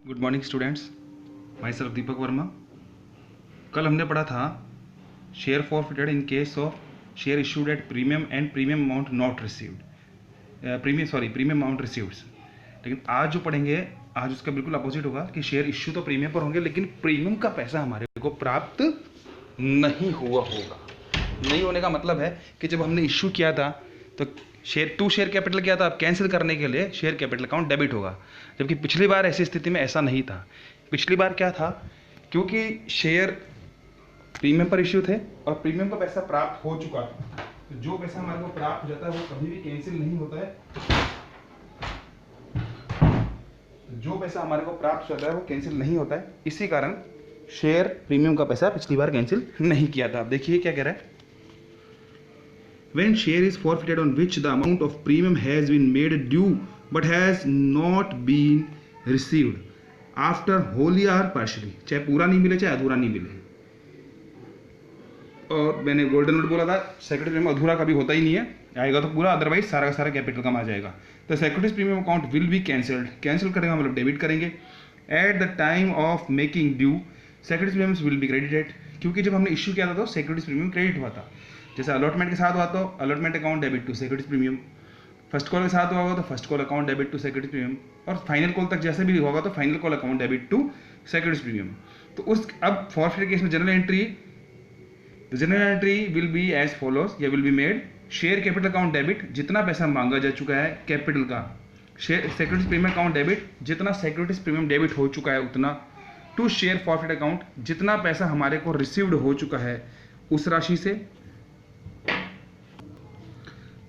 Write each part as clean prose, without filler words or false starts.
Good morning students, myself Deepak Verma. कल हमने पढ़ा था share forfeited in case of share issued at premium and premium amount not received, premium amount received. लेकिन आज जो पढ़ेंगे, आज उसका बिल्कुल अपोजिट होगा कि शेयर इश्यू तो प्रीमियम पर होंगे लेकिन प्रीमियम का पैसा हमारे को प्राप्त नहीं हुआ होगा। नहीं होने का मतलब है कि जब हमने इश्यू किया था तो शेयर कैपिटल क्या था, अब कैंसिल करने के लिए शेयर कैपिटल अकाउंट डेबिट होगा, जबकि पिछली बार ऐसी स्थिति में ऐसा नहीं था। पिछली बार क्या था, क्योंकि शेयर प्रीमियम पर इश्यू थे और प्रीमियम का पैसा प्राप्त हो चुका था, तो जो पैसा हमारे को प्राप्त हो जाता है वो कभी भी कैंसिल नहीं होता है। जो पैसा हमारे को प्राप्त हो जाता है वो कैंसिल नहीं होता है, इसी कारण शेयर प्रीमियम का पैसा पिछली बार कैंसिल नहीं किया था। अब देखिए क्या कह रहा है, when share is forfeited on which the amount of premium has been made due but has not been received after wholly or partially, चाहे पूरा नहीं मिले चाहे अधूरा नहीं मिले। और मैंने गोल्डन रूल बोला था, सिक्योरिटीज प्रीमियम अधूरा कभी होता ही नहीं है, आएगा तो पूरा, अदरवाइज सारा का सारा कैपिटल कम आ जाएगा। तो securities premium account will be cancelled, cancel करेगा मतलब डेबिट करेंगे। At the time of making due securities premiums will be credited, क्योंकि जब हमने इश्यू किया था तो सिक्योरिटीज प्रीमियम क्रेडिट हुआ था। जैसे अलॉटमेंट के साथ हुआ तो allotment account debit to securities premium, first call के साथ हुआ तो first call account debit to securities premium, और फाइनल कॉल तक जैसे भी होगा तो final call account debit to securities premium. तो उस अब फॉरफिट केस में journal entry, the journal entry will be as follows, या will be made share capital account debit, जितना पैसा मांगा जा चुका है कैपिटल का, share securities premium account debit, जितना सिक्योरिटीज प्रीमियम डेबिट हो चुका है उतना, टू शेयर फॉरफिट अकाउंट, जितना पैसा हमारे को रिसीव्ड हो चुका है उस राशि से,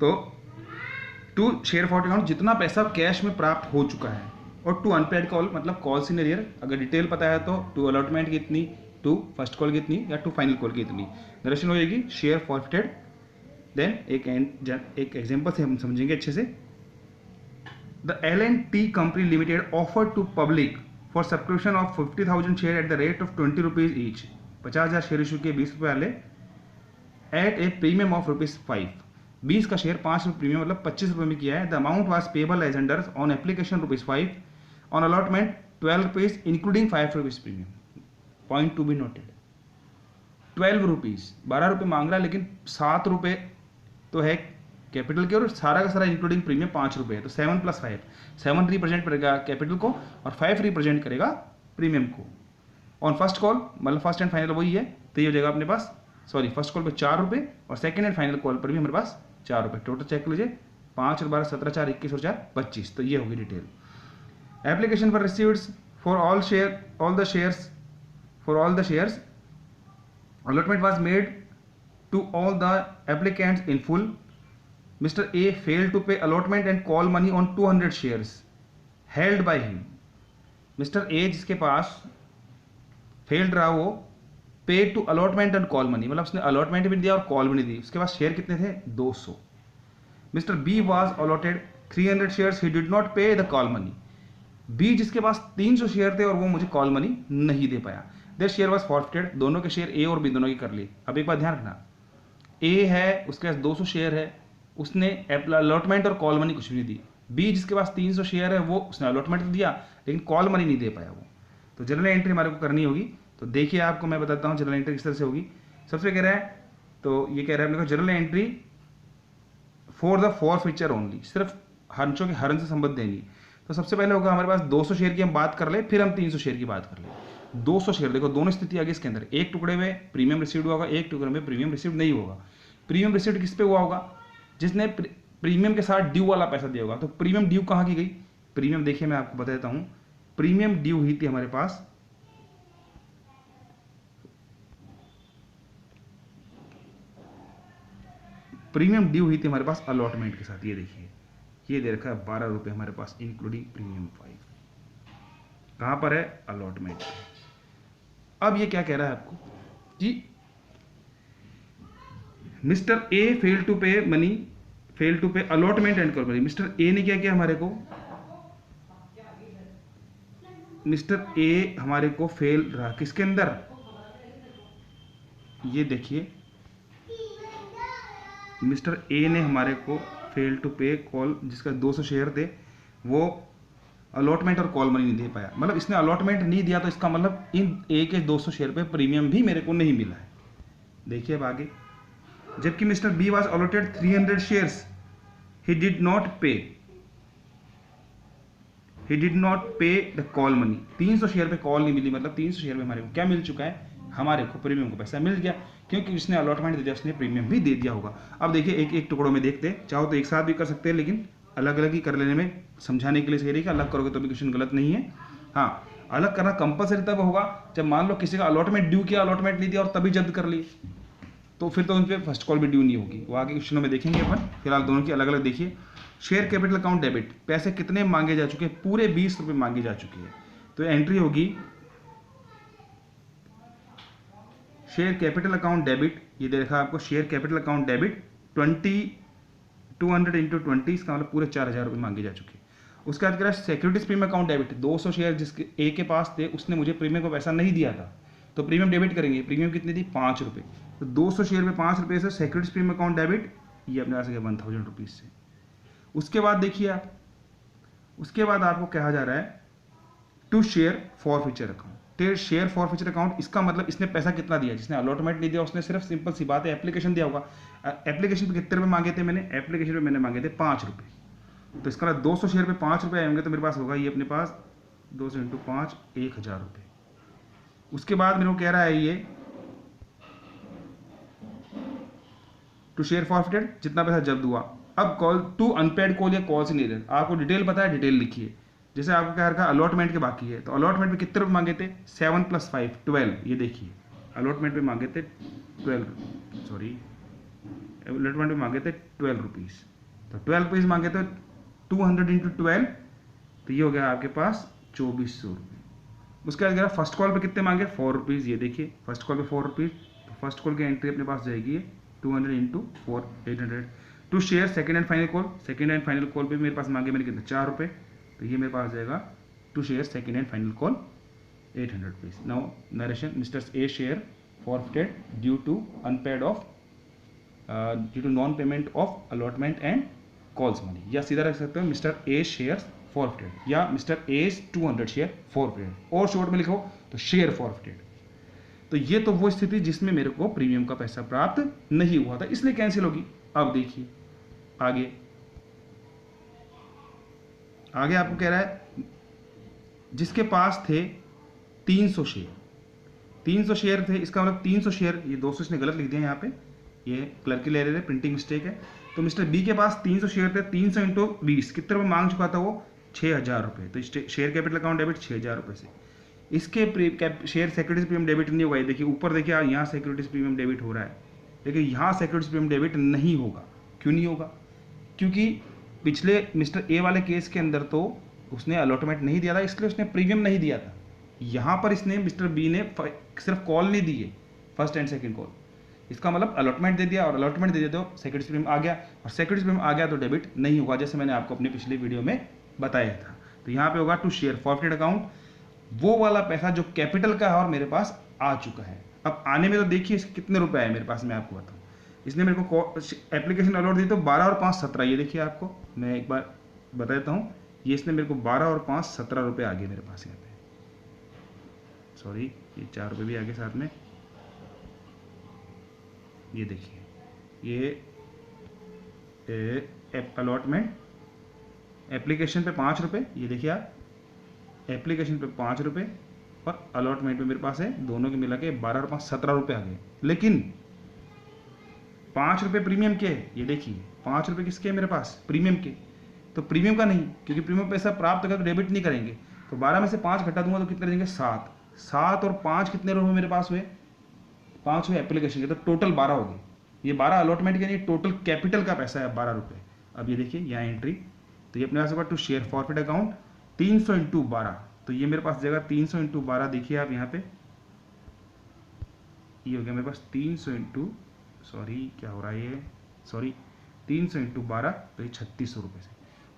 तो टू शेयर फॉरफिट अकाउंट जितना पैसा कैश में प्राप्त हो चुका है, और टू अनपेड कॉल मतलब कॉल्स इन एरियर, अगर डिटेल पता है तो टू अलॉटमेंट कितनी, टू फर्स्ट कॉल कितनी, या टू फाइनल कॉल कितनी, नरेशन हो जाएगी शेयर फॉरफिटेड। देन एक एग्जांपल से हम समझेंगे अच्छे से। द L&T company limited offer to public for subscription of 50,000 share at the rate of 20 rupees each, 50,000 share issue किए 20 रुपये वाले, एट ए प्रीमियम ऑफ ₹5, 20 का शेयर 5 रुपये प्रीमियम मतलब 25 रुपये में किया है। The amount was payable as under on application ₹5, on allotment 12 rupees including 5 rupees premium. Point to be noted, 12 rupees, 12 रुपये मांग रहा है लेकिन 7 रुपये तो है कैपिटल के और सारा का सारा इंक्लूडिंग प्रीमियम 5 रुपये है, तो 7 + 5, 7 रिप्रेजेंट करेगा कैपिटल को और 5 रिप्रेजेंट करेगा प्रीमियम को। ऑन फर्स्ट कॉल मतलब फर्स्ट एंड फाइनल वही है, तो ये हो जाएगा अपने पास, सॉरी फर्स्ट कॉल पे 4 रुपये और सेकंड एंड फाइनल कॉल पर भी हमारे पास 4 रुपये। टोटल चेक लीजिए, 5 और 12 17, 4 21 और 4 25, तो ये होगी detail. Application for received for all the shares allotment was made to all the applicants in full. Mr. A failed to pay allotment and call money on 200 shares held by him. Mr. A जिसके पास failed रहा वो paid to allotment and call money, मतलब उसने allotment भी दिया और call भी नहीं दी, उसके पास शेयर कितने थे 200। Mister B was allotted 300 shares, he did not pay the call money. B जिसके पास 300 शेयर थे और वो मुझे कॉल मनी नहीं दे पाया, देयर शेयर वॉज फॉरफिटेड, दोनों के शेयर ए और बी दोनों की कर ली। अब एक बात ध्यान रखना, ए है उसके पास 200 शेयर है, उसने अलॉटमेंट और कॉल मनी कुछ भी नहीं दी। बी जिसके पास 300 शेयर है वो उसने अलॉटमेंट दिया लेकिन कॉल मनी नहीं दे पाया वो, तो जनरल एंट्री हमारे को करनी होगी। तो देखिए आपको मैं बताता हूँ जनरल एंट्री किस तरह से होगी। सबसे कह रहा है, तो ये कह रहा है अपने को general entry for the forfeiture only, सिर्फ हंचों के हरण से संबंध देंगी। तो सबसे पहले होगा हमारे पास 200 शेयर की हम बात कर ले, फिर हम 300 शेयर की बात कर ले। 200 शेयर, देखो दोनों स्थिति आ गई इसके अंदर, एक टुकड़े में प्रीमियम रिसीव्ड होगा, एक टुकड़े में प्रीमियम रिसीव्ड नहीं होगा। प्रीमियम रिसीव्ड किस पे हुआ होगा, जिसने प्रीमियम के साथ ड्यू वाला पैसा दिया होगा। तो प्रीमियम ड्यू कहाँ की गई, प्रीमियम देखिए मैं आपको बता देता हूँ, प्रीमियम ड्यू हुई थी हमारे पास हमारे पास अलॉटमेंट के साथ। ये देखिए ये दे रखा है 12 रुपये हमारे पास इंक्लूडिंग प्रीमियम 5, कहां पर है अलॉटमेंट। अब ये क्या कह रहा है आपको कि मिस्टर ए फेल टू पे allotment and call money. Mister A ने क्या किया, मिस्टर ए हमारे को फेल रहा किसके अंदर, ये देखिए मिस्टर ए ने हमारे को फेल टू पे कॉल, जिसका 200 शेयर थे वो अलॉटमेंट और कॉल मनी नहीं दे पाया, मतलब इसने अलॉटमेंट नहीं दिया, तो इसका मतलब इन ए के 200 शेयर पे प्रीमियम भी मेरे को नहीं मिला है। देखिए अब आगे, जबकि mister B was allotted 300 shares, he did not pay the call money. 300 share पे कॉल नहीं मिली, मतलब 300 शेयर पे हमारे को क्या मिल चुका है, हमारे को प्रीमियम को पैसा मिल गया, क्योंकि उसने अलॉटमेंट दे दिया, उसने प्रीमियम भी दे दिया होगा। अब देखिए एक एक टुकड़ों में देखते हैं, चाहो तो एक साथ भी कर सकते हैं, लेकिन अलग अलग ही कर लेने में समझाने के लिए सही रहेगा। अलग करोगे तो भी क्वेश्चन गलत नहीं है। हाँ, अलग करना कंपलसरी तब होगा जब मान लो किसी का अलॉटमेंट ड्यू किया, अलॉटमेंट नहीं दिया और तभी जब्त कर लिए, तो फिर तो उन पर फर्स्ट कॉल भी ड्यू नहीं होगी। वो आगे क्वेश्चनों में देखेंगे अपन, फिलहाल दोनों की अलग अलग देखिए। शेयर कैपिटल अकाउंट डेबिट, पैसे कितने मांगे जा चुके हैं, पूरे 20 रुपये मांगे जा चुके हैं, तो एंट्री होगी शेयर कैपिटल अकाउंट डेबिट। ये देखा आपको, share capital account debit 200 into 20, इसका मतलब पूरे 4000 रुपये मांगे जा चुके हैं। उसके बाद कह रहा है securities premium account debit, 200 share जिसके ए के पास थे, उसने मुझे प्रीमियम को पैसा नहीं दिया था, तो प्रीमियम डेबिट करेंगे। प्रीमियम कितनी थी, 5 रुपये, तो 200 शेयर में 5 रुपये से सिक्योरिटीज प्रीमियम अकाउंट डेबिट, ये अपने पास 1000 रुपीज़ से। उसके बाद देखिए आप, उसके बाद आपको कहा जा रहा है to share forfeiture account. Share forfeiture account, इसका मतलब इसने पैसा कितना दिया, जिसने अलॉटमेंट नहीं दिया उसने सिर्फ सिंपल सी बात है एप्लीकेशन दिया होगा। एप्लीकेशन पे कितने रुपये मांगे थे मैंने, एप्लीकेशन पे मैंने मांगे थे 5 रुपये, तो इसका मतलब 200 शेयर पे 5 रुपये आएंगे, तो मेरे पास होगा ये अपने पास 200 इंटू 5 1000 रुपये। उसके बाद मेरे को कह रहा है ये टू शेयर फॉरफिटेड, जितना पैसा जब्त हुआ। अब कॉल टू अनपेड कॉल या कॉल से नहीं, आपको डिटेल पता है, डिटेल लिखिए। जैसे आपको क्या रखा, अलॉटमेंट के बाकी है, तो अलॉटमेंट पे कितने रुपये मांगे थे, 7 + 5 12, ये देखिए अलॉटमेंट पे मांगे थे 12, अलॉटमेंट पे मांगे थे 12 रुपीज़, तो 12 रुपीज़ मांगे थे, 200 इंटू 12, तो ये हो गया आपके पास 2400 रुपये। उसके बाद फर्स्ट कॉल पे कितने मांगे, 4 रुपीज़, ये देखिए फर्स्ट कॉल पे 4 रुपीज़, तो फर्स्ट कॉल की एंट्री अपने पास जाएगी 200 into 4 800। To share second and final call, second and final call पे मेरे पास मांगे मैंने कितने, 4 रुपये, तो ये मेरे पास आ जाएगा to share second and final call 800 rupees. Now narration, mister A share forfeited due to unpaid of due to non payment of allotment and calls money, या सीधा रख सकते हो मिस्टर ए शेयर फॉरफिटेड, या मिस्टर ए 200 शेयर फॉरफिटेड, और short में लिखो तो शेयर फॉरफिटेड। तो ये तो वो स्थिति जिसमें मेरे को प्रीमियम का पैसा प्राप्त नहीं हुआ था, इसलिए कैंसिल होगी। अब देखिए आगे, आगे आपको कह रहा है जिसके पास थे 300 शेयर, 300 शेयर थे, इसका मतलब 300 शेयर, ये 200 इसने गलत लिख दिया यहाँ पे, ये क्लर्क की ले रहे थे, प्रिंटिंग मिस्टेक है। तो मिस्टर बी के पास 300 शेयर थे, 300 इंटू 20 कितने रुपये मांग चुका था वो, 6000 रुपये, तो शेयर कैपिटल अकाउंट डेबिट 6000 रुपये से। इसके शेयर सिक्योरिटीज प्रीमियम डेबिट नहीं होगा, ये देखिए ऊपर देखिए यहाँ सिक्योरिटीज प्रीमियम डेबिट हो रहा है, लेकिन यहाँ सिक्योरिटीज प्रीमियम डेबिट नहीं होगा। क्यों नहीं होगा, क्योंकि पिछले मिस्टर ए वाले केस के अंदर तो उसने अलॉटमेंट नहीं दिया था, इसलिए उसने प्रीमियम नहीं दिया था। यहाँ पर इसने मिस्टर बी ने सिर्फ कॉल नहीं दी है, फर्स्ट एंड सेकंड कॉल, इसका मतलब अलॉटमेंट दे दिया, और अलॉटमेंट दे दिया तो सिक्योरिटीज प्रीमियम आ गया, और सिक्योरिटीज प्रीमियम आ गया तो डेबिट नहीं होगा, जैसे मैंने आपको अपने पिछले वीडियो में बताया था। तो यहाँ पे होगा टू शेयर फॉरफिटेड अकाउंट, वो वाला पैसा जो कैपिटल का है और मेरे पास आ चुका है। अब आने में तो देखिए कितने रुपए आए मेरे पास, मैं आपको बताऊँ। इसने मेरे को एप्लीकेशन अलॉट दी तो 12 और 5 17, ये देखिए आपको मैं एक बार बता देता हूँ, ये इसने मेरे को 12 और 5 17 रुपये आ गए मेरे पास यहाँ पे, सॉरी ये 4 रुपये भी आ गए साथ में, ये देखिए ये अलॉटमेंट एप्लीकेशन पे 5 रुपये, ये देखिए आप एप्लीकेशन पे 5 रुपये और अलॉटमेंट पे मेरे पास है, दोनों के मिला के 12 और 5 17 रुपये आ गए। लेकिन 5 रुपये प्रीमियम के, ये देखिए 5 रुपये किसके है मेरे पास, प्रीमियम के, तो प्रीमियम का नहीं, क्योंकि प्रीमियम पैसा प्राप्त कर तो डेबिट नहीं करेंगे, तो 12 में से 5 घटा दूंगा तो कितने रहेंगे 7, 7 और 5 कितने रुपये मेरे पास हुए, 5 हुए एप्लीकेशन के, तो टोटल 12 हो गए। ये 12 अलॉटमेंट के नहीं, टोटल कैपिटल का पैसा है 12 रुपये। अब ये देखिए यहाँ एंट्री, तो ये अपने पास होगा to share forfeit account 300 into 12, तो ये मेरे पास जाएगा 300 इंटू 12, देखिए आप यहाँ पे ये हो गया मेरे पास 300 इंटू, सॉरी क्या हो रहा है ये, सॉरी 300 इंटू 12, तो ये 3600 रुपये से।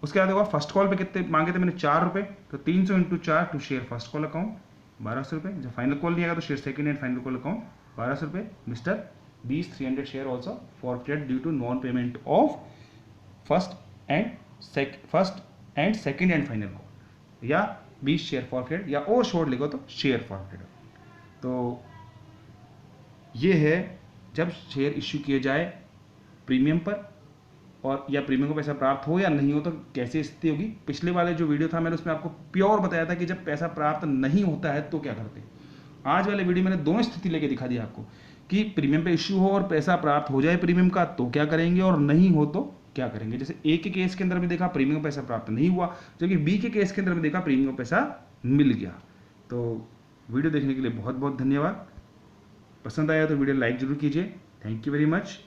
उसके बाद होगा फर्स्ट कॉल पे कितने मांगे थे मैंने, 4 रुपये, तो 300 into 4 to share first call account 1200 रुपये। जब फाइनल कॉल नहीं आएगा तो share second and final call account 1200 रुपये। Mister B's 300 share also forfeited due to non payment of first and second and final call, या बी शेयर फॉरफेड, या और short लिखो तो शेयर फॉरफेड। तो ये है जब शेयर इश्यू किए जाए प्रीमियम पर, और या प्रीमियम को पैसा प्राप्त हो या नहीं हो तो कैसे स्थिति होगी। पिछले वाले जो वीडियो था मैंने उसमें आपको प्योर बताया था कि जब पैसा प्राप्त नहीं होता है तो क्या करते हैं। आज वाले वीडियो मैंने दोनों स्थिति लेके दिखा दिया आपको कि प्रीमियम पे इश्यू हो और पैसा प्राप्त हो जाए प्रीमियम का तो क्या करेंगे, और नहीं हो तो क्या करेंगे। जैसे ए के केस के अंदर में देखा प्रीमियम का पैसा प्राप्त नहीं हुआ, जबकि बी के केस के अंदर में देखा प्रीमियम का पैसा मिल गया। तो वीडियो देखने के लिए बहुत बहुत धन्यवाद। पसंद आया तो वीडियो लाइक जरूर कीजिए। Thank you very much.